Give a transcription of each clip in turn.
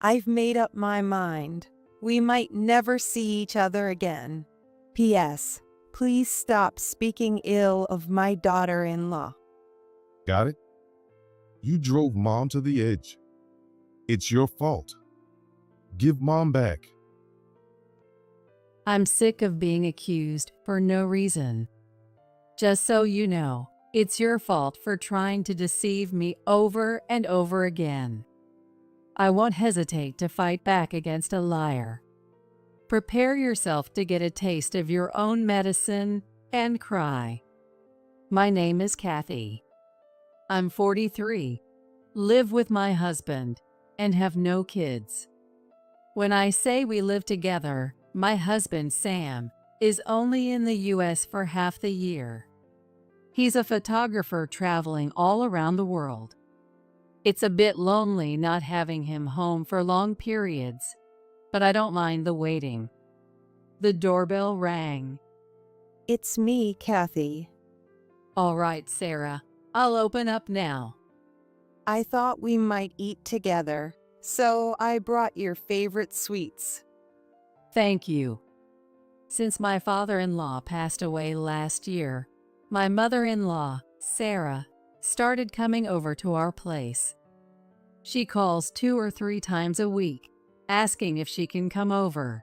I've made up my mind. We might never see each other again. P.S. Please stop speaking ill of my daughter-in-law. Got it? You drove Mom to the edge. It's your fault. Give Mom back. I'm sick of being accused for no reason. Just so you know, it's your fault for trying to deceive me over and over again. I won't hesitate to fight back against a liar. Prepare yourself to get a taste of your own medicine and cry. My name is Kathy. I'm 43, live with my husband, and have no kids. When I say we live together, my husband, Sam, is only in the US for half the year. He's a photographer traveling all around the world. It's a bit lonely not having him home for long periods, but I don't mind the waiting. The doorbell rang. It's me, Kathy. All right, Sarah, I'll open up now. I thought we might eat together, so I brought your favorite sweets. Thank you. Since my father-in-law passed away last year, my mother-in-law, Sarah, started coming over to our place. She calls 2 or 3 times a week, asking if she can come over.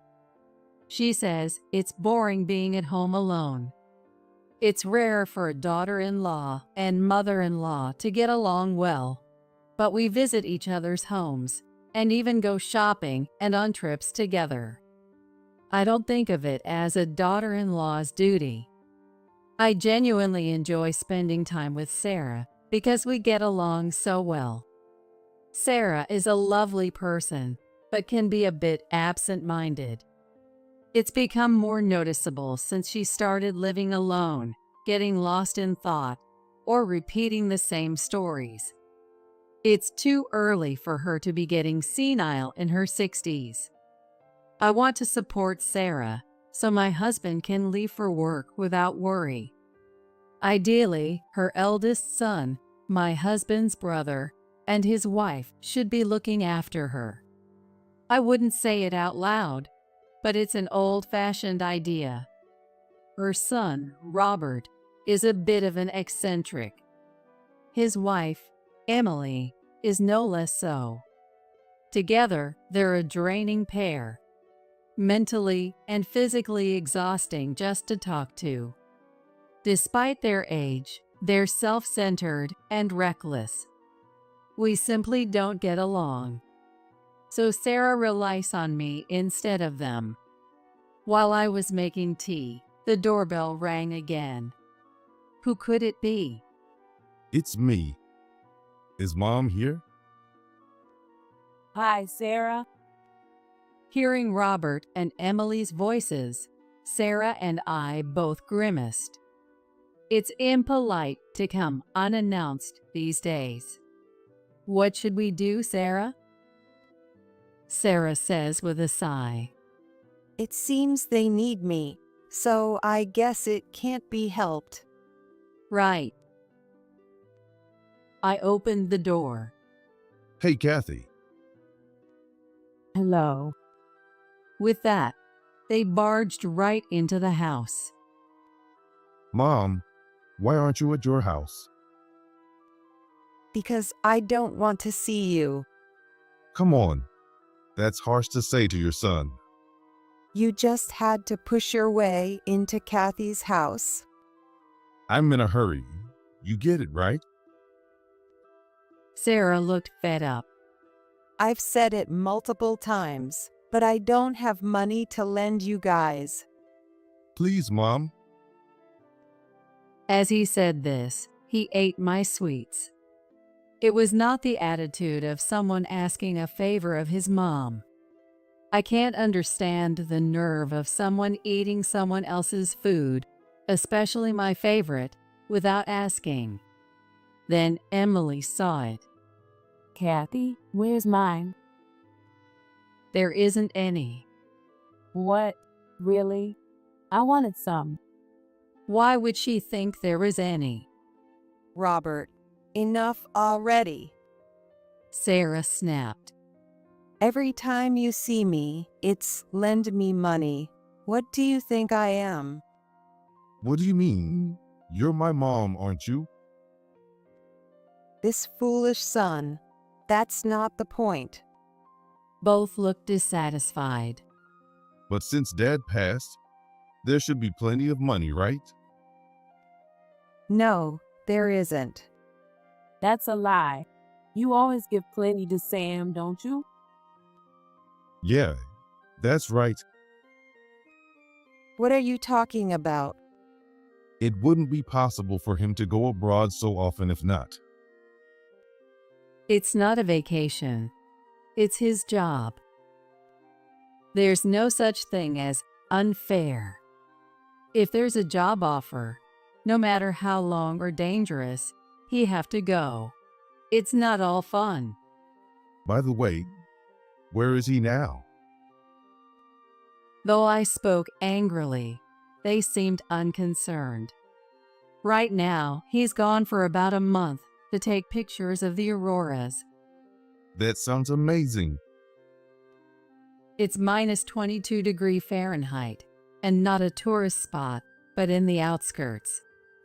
She says it's boring being at home alone. It's rare for a daughter-in-law and mother-in-law to get along well, but we visit each other's homes and even go shopping and on trips together. I don't think of it as a daughter-in-law's duty. I genuinely enjoy spending time with Sarah because we get along so well. Sarah is a lovely person, but can be a bit absent-minded. It's become more noticeable since she started living alone, getting lost in thought, or repeating the same stories. It's too early for her to be getting senile in her 60s. I want to support Sarah so my husband can leave for work without worry. Ideally, her eldest son, my husband's brother, and his wife should be looking after her. I wouldn't say it out loud, but it's an old-fashioned idea. Her son, Robert, is a bit of an eccentric. His wife, Emily, is no less so. Together, they're a draining pair. Mentally and physically exhausting just to talk to. Despite their age, they're self-centered and reckless. We simply don't get along. So Sarah relies on me instead of them. While I was making tea, the doorbell rang again. Who could it be? It's me. Is Mom here? Hi, Sarah. Hearing Robert and Emily's voices, Sarah and I both grimaced. It's impolite to come unannounced these days. What should we do, Sarah? Sarah says with a sigh. It seems they need me, so I guess it can't be helped. Right. I opened the door. Hey, Kathy. Hello. With that, they barged right into the house. Mom, why aren't you at your house? Because I don't want to see you. Come on. That's harsh to say to your son. You just had to push your way into Kathy's house. I'm in a hurry. You get it, right? Sarah looked fed up. I've said it multiple times, but I don't have money to lend you guys. Please, Mom. As he said this, he ate my sweets. It was not the attitude of someone asking a favor of his mom. I can't understand the nerve of someone eating someone else's food, especially my favorite, without asking. Then Emily saw it. Kathy, where's mine? There isn't any. What? Really? I wanted some. Why would she think there was any? Robert, enough already. Sarah snapped. Every time you see me, it's lend me money. What do you think I am? What do you mean? You're my mom, aren't you? This foolish son. That's not the point. Both looked dissatisfied. But since Dad passed, there should be plenty of money, right? No, there isn't. That's a lie. You always give plenty to Sam, don't you? Yeah, that's right. What are you talking about? It wouldn't be possible for him to go abroad so often if not. It's not a vacation. It's his job. There's no such thing as unfair. If there's a job offer, no matter how long or dangerous, he have to go. It's not all fun. By the way, where is he now? Though I spoke angrily, they seemed unconcerned. Right now, he's gone for about a month to take pictures of the auroras. That sounds amazing. It's minus 22 Fahrenheit, and not a tourist spot, but in the outskirts.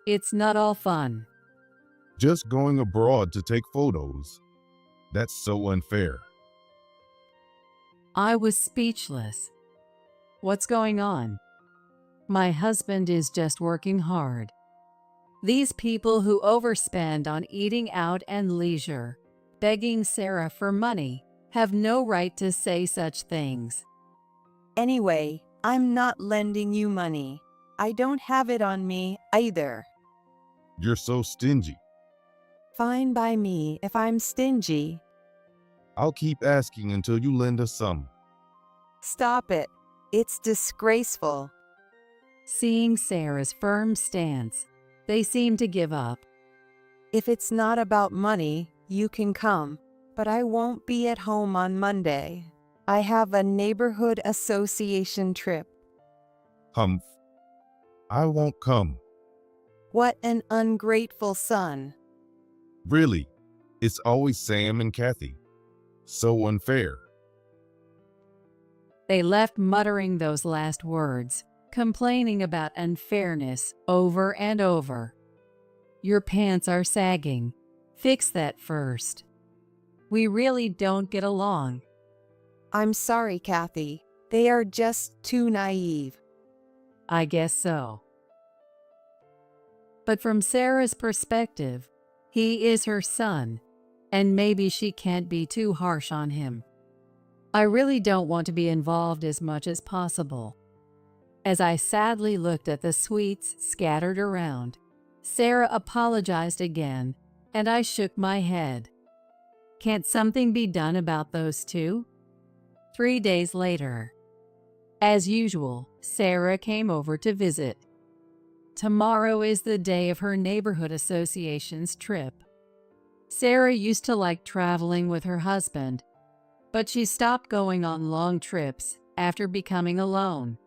It's not all fun. Just going abroad to take photos. That's so unfair. I was speechless. What's going on? My husband is just working hard. These people who overspend on eating out and leisure, begging Sarah for money, have no right to say such things. Anyway, I'm not lending you money. I don't have it on me either. You're so stingy. Fine by me if I'm stingy. I'll keep asking until you lend us some. Stop it. It's disgraceful. Seeing Sarah's firm stance, they seemed to give up. If it's not about money, you can come, but I won't be at home on Monday. I have a neighborhood association trip. Humph. I won't come. What an ungrateful son. Really, it's always Sam and Kathy. So unfair. They left muttering those last words, complaining about unfairness over and over. Your pants are sagging. Fix that first. We really don't get along. I'm sorry, Kathy. They are just too naive. I guess so. But from Sarah's perspective, he is her son, and maybe she can't be too harsh on him. I really don't want to be involved as much as possible. As I sadly looked at the sweets scattered around, Sarah apologized again, and I shook my head. Can't something be done about those two? 3 days later. As usual, Sarah came over to visit. Tomorrow is the day of her neighborhood association's trip. Sarah used to like traveling with her husband, but she stopped going on long trips after becoming alone.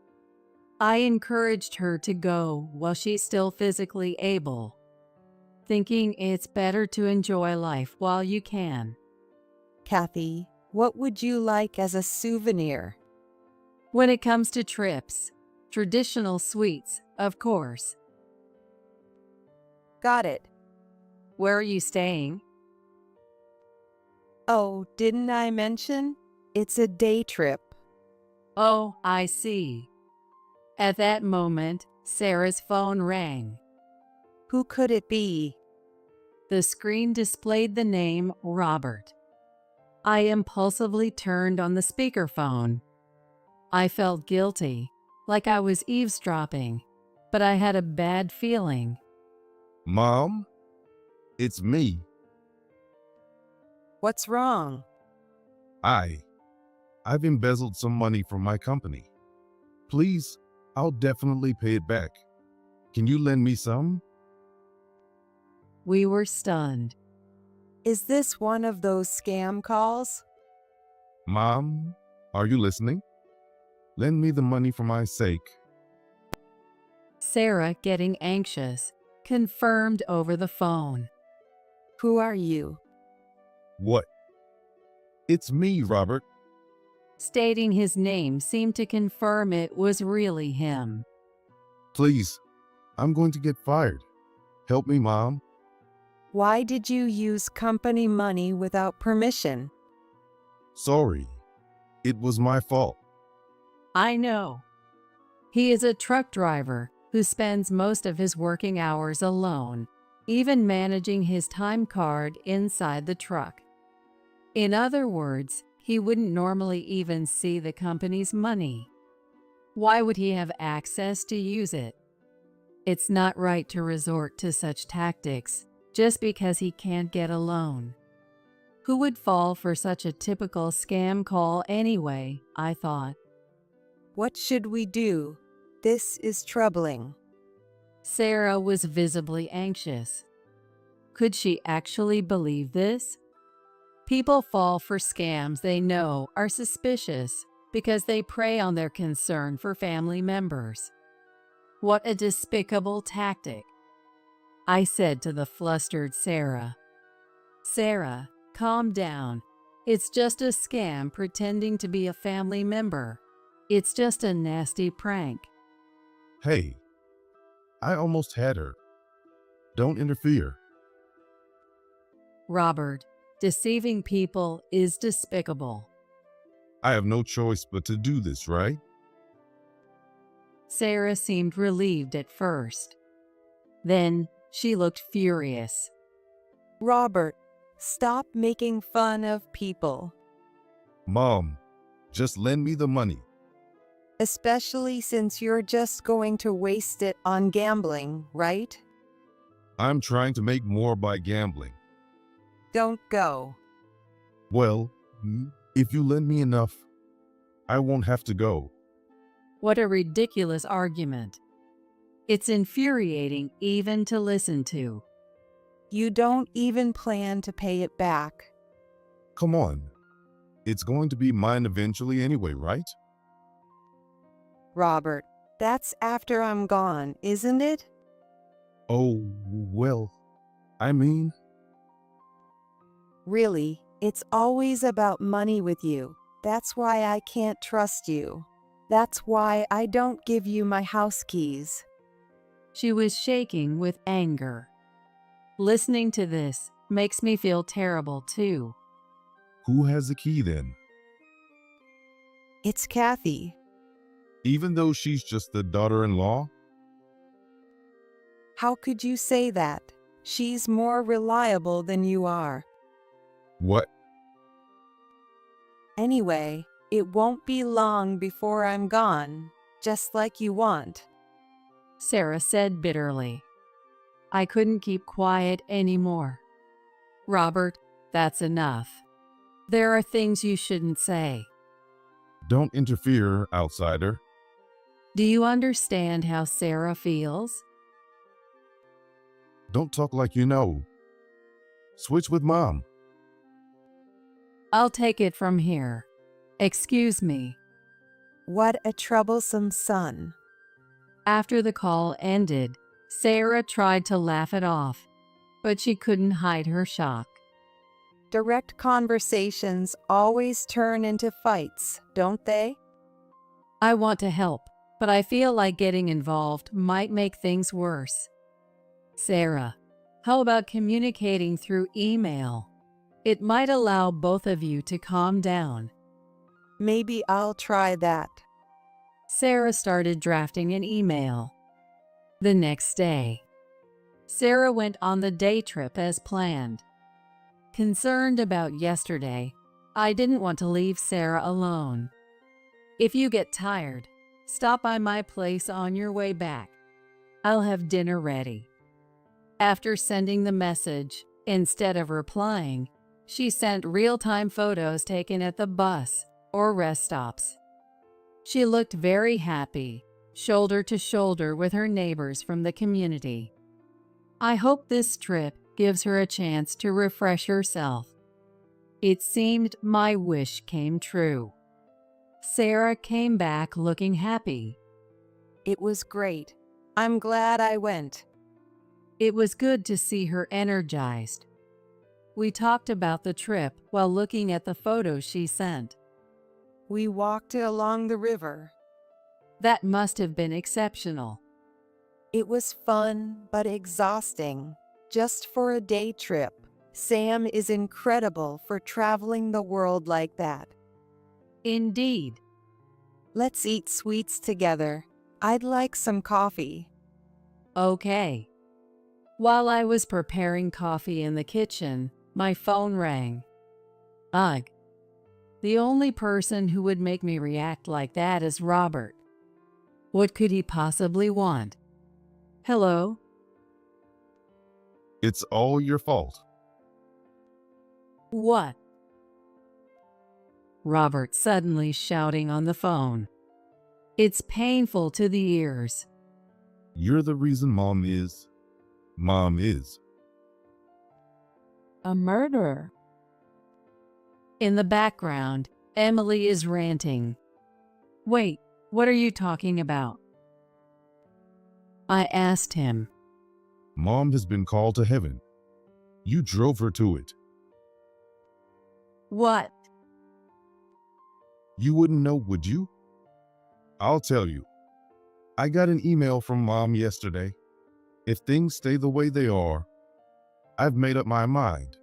I encouraged her to go while she's still physically able, thinking it's better to enjoy life while you can. Kathy, what would you like as a souvenir? When it comes to trips, traditional sweets, of course. Got it. Where are you staying? Oh, didn't I mention? It's a day trip. Oh, I see. At that moment, Sarah's phone rang. Who could it be? The screen displayed the name Robert. I impulsively turned on the speakerphone. I felt guilty, like I was eavesdropping, but I had a bad feeling. Mom? It's me. What's wrong? I've embezzled some money from my company. Please, I'll definitely pay it back. Can you lend me some? We were stunned. Is this one of those scam calls? Mom, are you listening? Lend me the money for my sake. Sarah, getting anxious, confirmed over the phone. Who are you? What? It's me, Robert. Stating his name seemed to confirm it was really him. Please, I'm going to get fired. Help me, Mom. Why did you use company money without permission? Sorry. It was my fault. I know. He is a truck driver who spends most of his working hours alone, even managing his time card inside the truck. In other words, he wouldn't normally even see the company's money. Why would he have access to use it? It's not right to resort to such tactics just because he can't get a loan. Who would fall for such a typical scam call anyway, I thought. What should we do? This is troubling. Sarah was visibly anxious. Could she actually believe this? People fall for scams they know are suspicious because they prey on their concern for family members. What a despicable tactic, I said to the flustered Sarah. Sarah, calm down. It's just a scam pretending to be a family member. It's just a nasty prank. Hey, I almost had her. Don't interfere. Robert, deceiving people is despicable. I have no choice but to do this, right? Sarah seemed relieved at first. Then she looked furious. Robert, stop making fun of people, Mom, just lend me the money. especially since you're just going to waste it on gambling, right? I'm trying to make more by gambling. Don't go. Well, if you lend me enough, I won't have to go. What a ridiculous argument. It's infuriating even to listen to. You don't even plan to pay it back. Come on. It's going to be mine eventually anyway, right? Robert, that's after I'm gone, isn't it? Oh, well, I mean, Really, it's always about money with you. That's why I can't trust you. That's why I don't give you my house keys. She was shaking with anger. Listening to this makes me feel terrible too. who has the key then? It's Kathy. Even though she's just the daughter-in-law? How could you say that? She's more reliable than you are. What? Anyway, it won't be long before I'm gone, just like you want. Sarah said bitterly. I couldn't keep quiet anymore. Robert, that's enough. There are things you shouldn't say. Don't interfere, outsider. Do you understand how Sarah feels? Don't talk like you know. Switch with Mom. I'll take it from here. Excuse me. What a troublesome son. After the call ended, Sarah tried to laugh it off, but she couldn't hide her shock. Direct conversations always turn into fights, don't they? I want to help, but I feel like getting involved might make things worse. Sarah, how about communicating through email? It might allow both of you to calm down. Maybe I'll try that. Sarah started drafting an email. The next day, Sarah went on the day trip as planned. Concerned about yesterday, I didn't want to leave Sarah alone. If you get tired, stop by my place on your way back. I'll have dinner ready. After sending the message, instead of replying, she sent real-time photos taken at the bus or rest stops. She looked very happy, shoulder to shoulder with her neighbors from the community. I hope this trip gives her a chance to refresh herself. It seemed my wish came true. Sarah came back looking happy. It was great. I'm glad I went. It was good to see her energized. We talked about the trip while looking at the photos she sent. We walked along the river. That must have been exceptional. It was fun but exhausting, just for a day trip. Sam is incredible for traveling the world like that. Indeed. Let's eat sweets together. I'd like some coffee. Okay. While I was preparing coffee in the kitchen, my phone rang. Ugh. The only person who would make me react like that is Robert. What could he possibly want? Hello? It's all your fault. What? Robert suddenly shouting on the phone. It's painful to the ears. You're the reason Mom is. A murderer. In the background, Emily is ranting. Wait, what are you talking about? I asked him. Mom has been called to heaven. You drove her to it. What? You wouldn't know, would you? I'll tell you. I got an email from Mom yesterday. If things stay the way they are, I've made up my mind.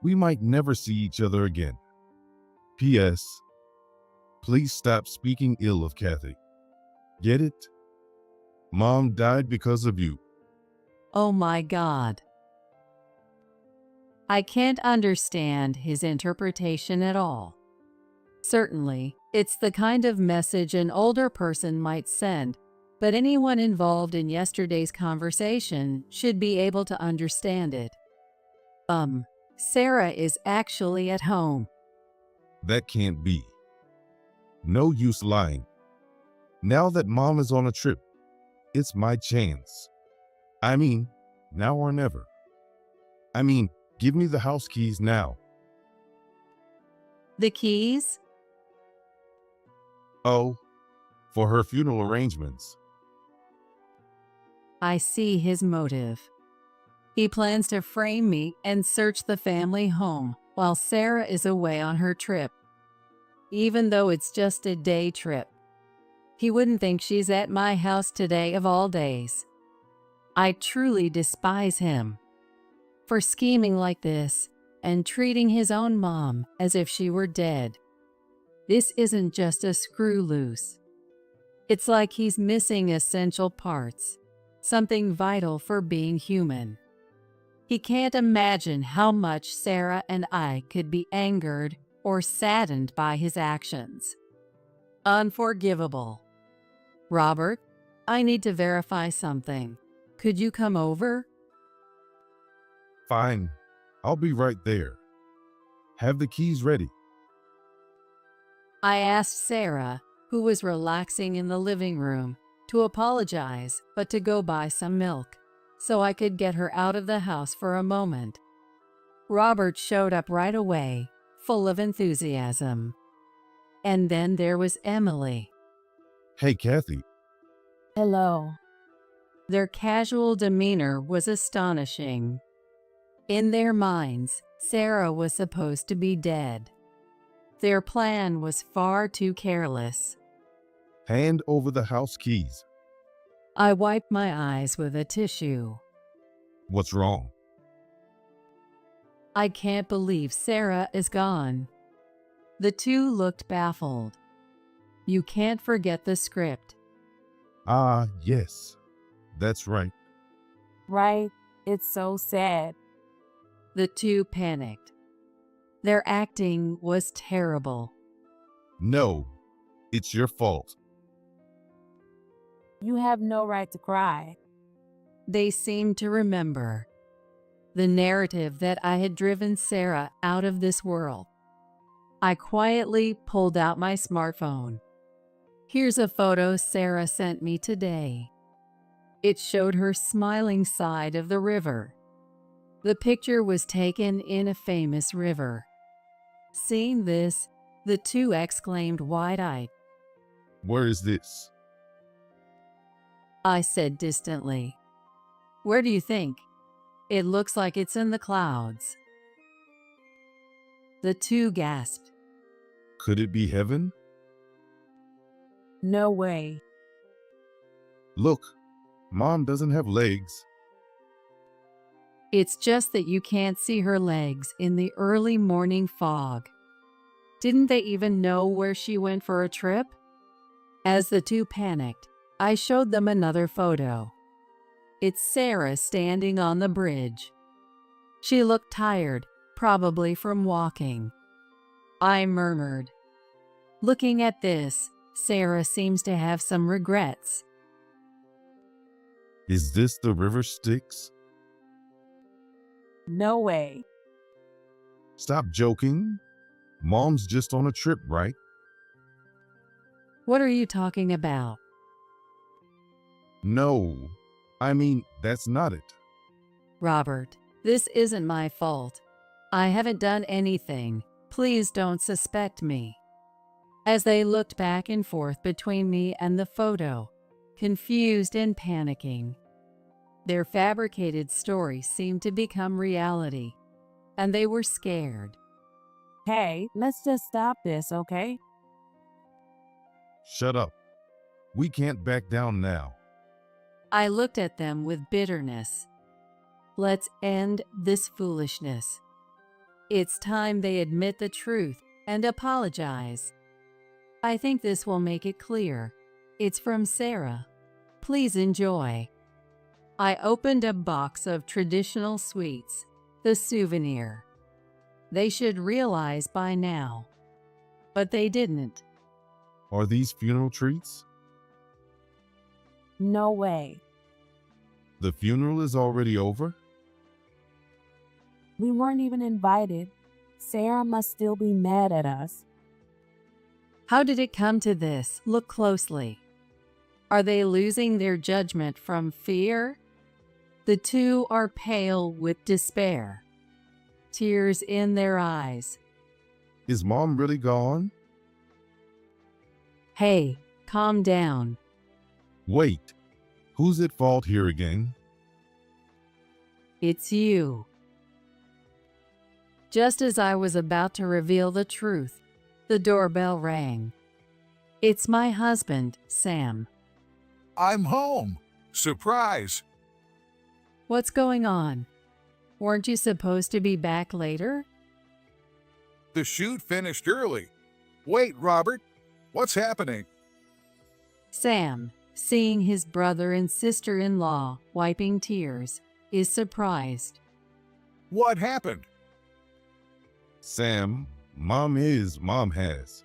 We might never see each other again. P.S. Please stop speaking ill of Kathy. Get it? Mom died because of you. Oh my God. I can't understand his interpretation at all. Certainly, it's the kind of message an older person might send, but anyone involved in yesterday's conversation should be able to understand it. Sarah is actually at home. That can't be. No use lying. Now that Mom is on a trip, it's my chance. I mean, now or never. Give me the house keys now. The keys? Oh, for her funeral arrangements. I see his motive. He plans to frame me and search the family home while Sarah is away on her trip. Even though it's just a day trip. He wouldn't think she's at my house today of all days. I truly despise him for scheming like this and treating his own mom as if she were dead. This isn't just a screw loose. It's like he's missing essential parts, something vital for being human. He can't imagine how much Sarah and I could be angered or saddened by his actions. Unforgivable. Robert, I need to verify something. Could you come over? Fine, I'll be right there. Have the keys ready. I asked Sarah, who was relaxing in the living room, to apologize, but to go buy some milk, so I could get her out of the house for a moment. Robert showed up right away, full of enthusiasm. And then there was Emily. Hey, Kathy. Hello. Their casual demeanor was astonishing. In their minds, Sarah was supposed to be dead. Their plan was far too careless. Hand over the house keys. I wiped my eyes with a tissue. What's wrong? I can't believe Sarah is gone. The two looked baffled. You can't forget the script. Ah, yes. That's right. Right? It's so sad. The two panicked. Their acting was terrible. No, it's your fault. You have no right to cry. They seemed to remember the narrative that I had driven Sarah out of this world. I quietly pulled out my smartphone. Here's a photo Sarah sent me today. It showed her smiling side of the river. The picture was taken in a famous river. Seeing this, the two exclaimed wide-eyed. Where is this? I said distantly. Where do you think? It looks like it's in the clouds. The two gasped. Could it be heaven? No way. Look, Mom doesn't have legs. It's just that you can't see her legs in the early morning fog. Didn't they even know where she went for a trip? As the two panicked, I showed them another photo. It's Sarah standing on the bridge. She looked tired, probably from walking. I murmured, "Looking at this, Sarah seems to have some regrets." Is this the river Styx? No way. Stop joking. Mom's just on a trip, right? What are you talking about? No, I mean, that's not it. Robert, this isn't my fault. I haven't done anything. Please don't suspect me. As they looked back and forth between me and the photo, confused and panicking, their fabricated story seemed to become reality, and they were scared. Hey, let's just stop this, okay? Shut up. We can't back down now. I looked at them with bitterness. Let's end this foolishness. It's time they admit the truth and apologize. I think this will make it clear. It's from Sarah. Please enjoy. I opened a box of traditional sweets, the souvenir. They should realize by now. But they didn't. Are these funeral treats? No way. The funeral is already over? We weren't even invited. Sarah must still be mad at us. How did it come to this? Look closely. Are they losing their judgment from fear? The two are pale with despair, tears in their eyes. Is Mom really gone? Hey, calm down. Wait, who's at fault here again? It's you. Just as I was about to reveal the truth, the doorbell rang. It's my husband, Sam. I'm home. Surprise. What's going on? Weren't you supposed to be back later? The shoot finished early. Wait, Robert. What's happening? Sam, seeing his brother and sister-in-law wiping tears, is surprised. What happened? Sam, Mom has.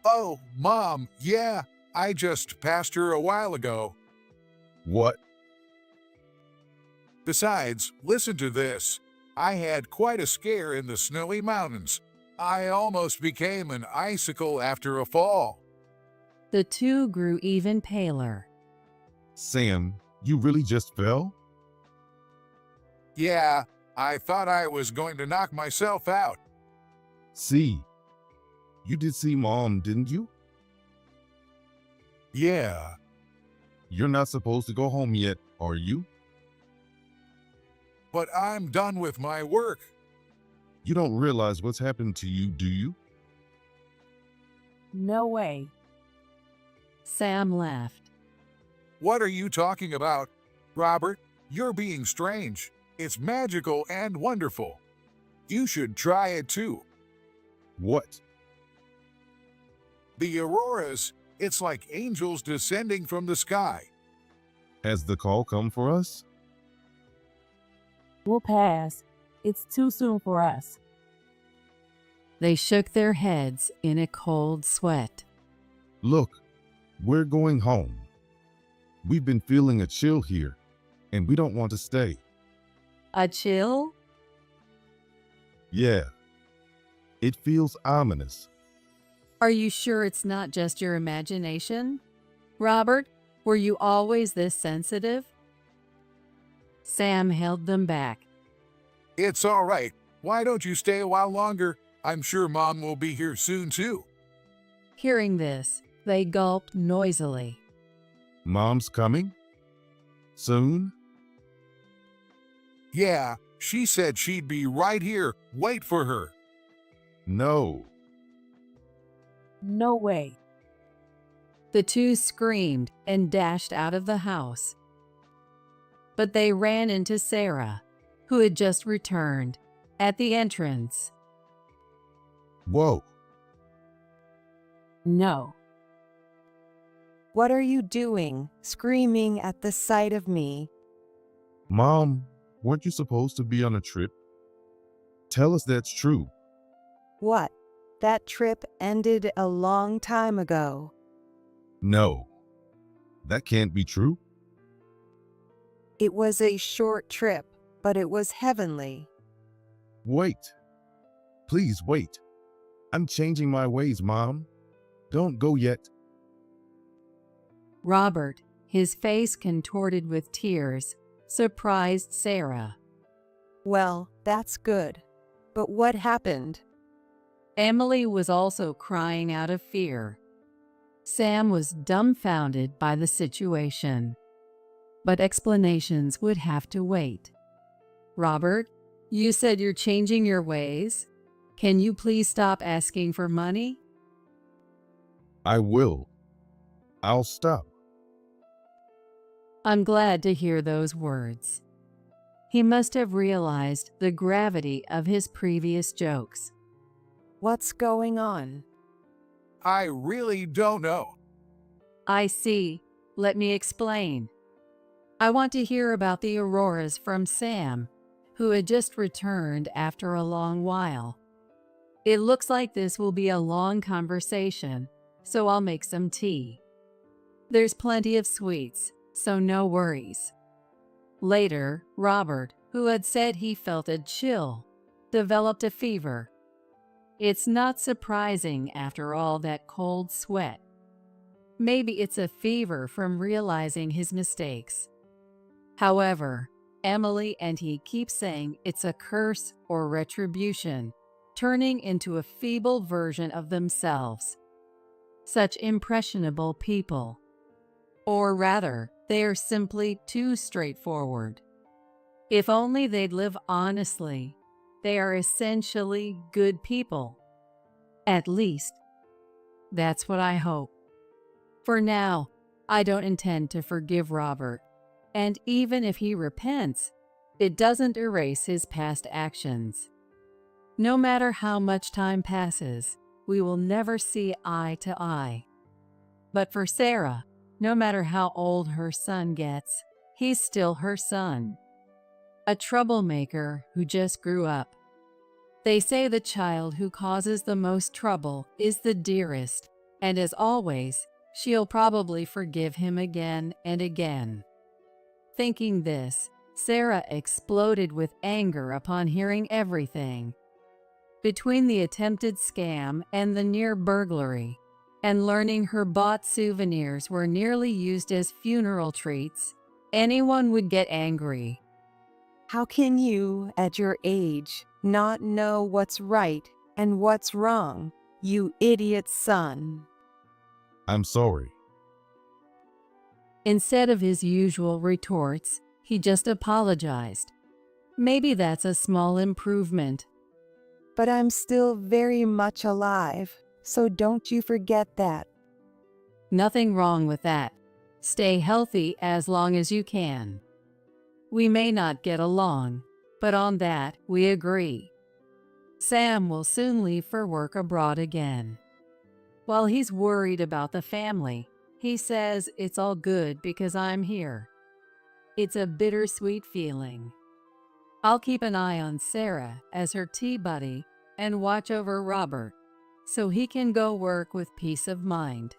Oh, Mom, yeah. I just passed her a while ago. What? Besides, listen to this. I had quite a scare in the snowy mountains. I almost became an icicle after a fall. The two grew even paler. Sam, you really just fell? Yeah, I thought I was going to knock myself out. See, you did see Mom, didn't you? Yeah, You're not supposed to go home yet, are you? but I'm done with my work. You don't realize what's happened to you, do you? No way. Sam laughed. What are you talking about? Robert, you're being strange. It's magical and wonderful. You should try it too. What? The auroras, it's like angels descending from the sky. Has the call come for us? We'll pass. It's too soon for us. They shook their heads in a cold sweat. Look, we're going home. We've been feeling a chill here, and we don't want to stay. A chill? Yeah. It feels ominous. Are you sure it's not just your imagination? Robert, were you always this sensitive? Sam held them back. It's all right. Why don't you stay a while longer? I'm sure Mom will be here soon too. Hearing this, they gulped noisily. Mom's coming? Soon? Yeah, she said she'd be right here. Wait for her. No. No way. The two screamed and dashed out of the house. But they ran into Sarah, who had just returned, at the entrance. Whoa, No. What are you doing, screaming at the sight of me? Mom, weren't you supposed to be on a trip? Tell us that's true. What? That trip ended a long time ago. No, that can't be true. It was a short trip, but it was heavenly. Wait. Please wait. I'm changing my ways, Mom. Don't go yet. Robert, his face contorted with tears, surprised Sarah. Well, that's good. But what happened? Emily was also crying out of fear. Sam was dumbfounded by the situation, but explanations would have to wait. Robert, you said you're changing your ways. Can you please stop asking for money? I will. I'll stop. I'm glad to hear those words. He must have realized the gravity of his previous jokes. What's going on? I really don't know. I see. Let me explain. I want to hear about the Auroras from Sam, who had just returned after a long while. It looks like this will be a long conversation, so I'll make some tea. There's plenty of sweets, so no worries. Later, Robert, who had said he felt a chill, developed a fever. It's not surprising after all that cold sweat. Maybe it's a fever from realizing his mistakes. However, Emily and he keep saying it's a curse or retribution, turning into a feeble version of themselves. Such impressionable people. Or rather, they are simply too straightforward. If only they'd live honestly, they are essentially good people. At least, that's what I hope. For now, I don't intend to forgive Robert, and even if he repents, it doesn't erase his past actions. No matter how much time passes, we will never see eye to eye. But for Sarah, no matter how old her son gets, he's still her son. A troublemaker who just grew up. They say the child who causes the most trouble is the dearest, and as always, she'll probably forgive him again and again. Thinking this, Sarah exploded with anger upon hearing everything. Between the attempted scam and the near burglary, and learning her bought souvenirs were nearly used as funeral treats, anyone would get angry. How can you, at your age, not know what's right and what's wrong, you idiot son? I'm sorry. Instead of his usual retorts, he just apologized. Maybe that's a small improvement. But I'm still very much alive, so don't you forget that. Nothing wrong with that. Stay healthy as long as you can. We may not get along, but on that we agree. Sam will soon leave for work abroad again. While he's worried about the family, he says it's all good because I'm here. It's a bittersweet feeling. I'll keep an eye on Sarah as her tea buddy and watch over Robert, so he can go work with peace of mind.